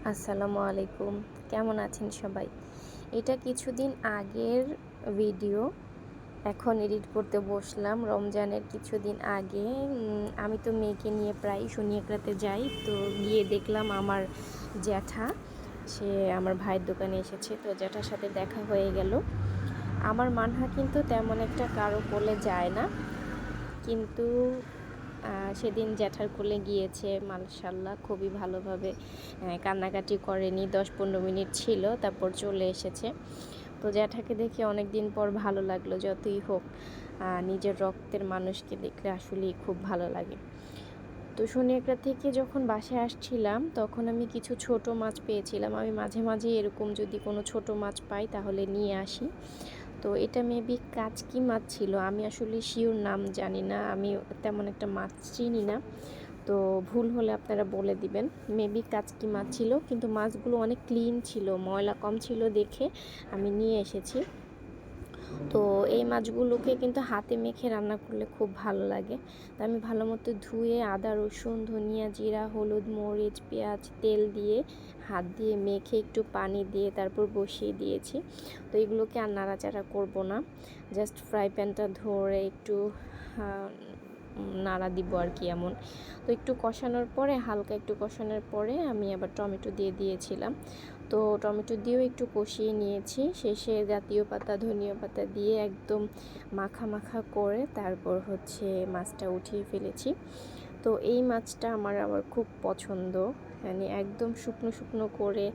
আসসালামু আলাইকুম। কেমন আছেন সবাই? এটা কিছুদিন আগের ভিডিও। এখন এডিট করতে বসলাম রমজানের কিছুদিন আগে। আমি তো মেয়েকে নিয়ে প্রায় শনি একরাতে যাই। তো গিয়ে দেখলাম আমার জ্যাঠা, সে আমার ভাইয়ের দোকানে এসেছে। তো জ্যাঠার সাথে দেখা হয়ে গেল। আমার মানহা কিন্তু তেমন একটা কারো কোলে যায় না, কিন্তু সেদিন জ্যাঠার কোলে গিয়েছে, মাশাআল্লাহ খুবই ভালোভাবে কান্নাকাটি করেনি। 10-15 মিনিট ছিল, তারপর চলে এসেছে। তো জ্যাঠাকে দেখে অনেক দিন পর ভালো লাগলো। যতই হোক, নিজের রক্তের মানুষকে দেখলে আসলেই খুব ভালো লাগে। তো শনি একটা থেকে যখন বাসায় আসছিলাম, তখন আমি কিছু ছোট মাছ পেয়েছিলাম। আমি মাঝে মাঝে এরকম যদি কোনো ছোট মাছ পাই তাহলে নিয়ে আসি। তো এটা মেবি কাচকি মাছ ছিল, আমি আসলে শিওর নাম জানি না, আমি তেমন একটা মাছ চিনি না। তো ভুল হলে আপনারা বলে দিবেন। মেবি কাচকি মাছ ছিল, কিন্তু মাছগুলো অনেক ক্লিন ছিল, ময়লা কম ছিল দেখে আমি নিয়ে এসেছি। তো এই মাছগুলোকে কিন্তু হাতে মেখে রান্না করলে খুব ভালো লাগে। তো আমি ভালো মতো ধুয়ে আদা রসুন ধনিয়া জিরা হলুদ মরিচ পেঁয়াজ তেল দিয়ে হাত দিয়ে মেখে একটু পানি দিয়ে তারপর বসিয়ে দিয়েছি। তো এগুলোকে আর নাড়াচাড়া করব না, জাস্ট ফ্রাই প্যানটা ধরে একটু নাড়া দিব আর কি, এমন। তো একটু কষানোর পরে, হালকা একটু কষানোর পরে আমি আবার টমেটো দিয়ে দিয়েছিলাম। তো টমেটো দিয়েও একটু কষিয়ে নিয়েছি। শেষে জাতীয় পাতা ধনিয়া পাতা দিয়ে একদম মাখা মাখা করে তারপর মাছটা উঠিয়ে ফেলেছি। তো এই মাছটা আমার আবার খুব পছন্দ, মানে একদম শুকনো শুকনো করে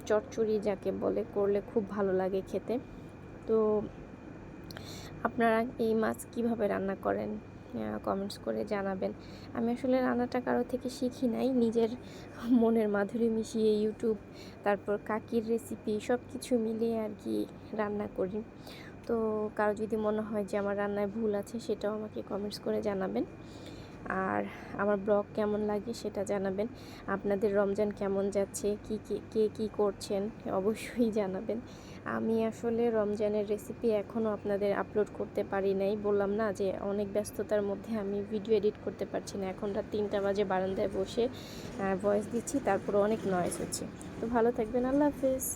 চচ্চড়ি যাকে বলে করলে খুব ভালো লাগে খেতে। তো আপনারা এই মাছ কিভাবে রান্না করেন কমেন্টস করে জানাবেন। আমি আসলে রান্নাটা কারো থেকে শিখি নাই, নিজের মনের মাধুরী মিশিয়ে ইউটিউব, তারপর কাকির রেসিপি সব কিছু মিলিয়ে আর কি রান্না করি। তো কারো যদি মনে হয় যে আমার রান্নায় ভুল আছে, সেটাও আমাকে কমেন্টস করে জানাবেন। আর আমার ব্লগ কেমন লাগে সেটা জানাবেন। আপনাদের রমজান কেমন যাচ্ছে, কে কী করছেন অবশ্যই জানাবেন। আমি আসলে রমজানের রেসিপি এখনও আপনাদের আপলোড করতে পারি নাই, বললাম না যে অনেক ব্যস্ততার মধ্যে আমি ভিডিও এডিট করতে পারছি না। এখন রাত 3টা বাজে, বারান্দায় বসে ভয়েস দিচ্ছি, তারপরে অনেক নয়েজ হচ্ছে। তো ভালো থাকবেন, আল্লাহ হাফেজ।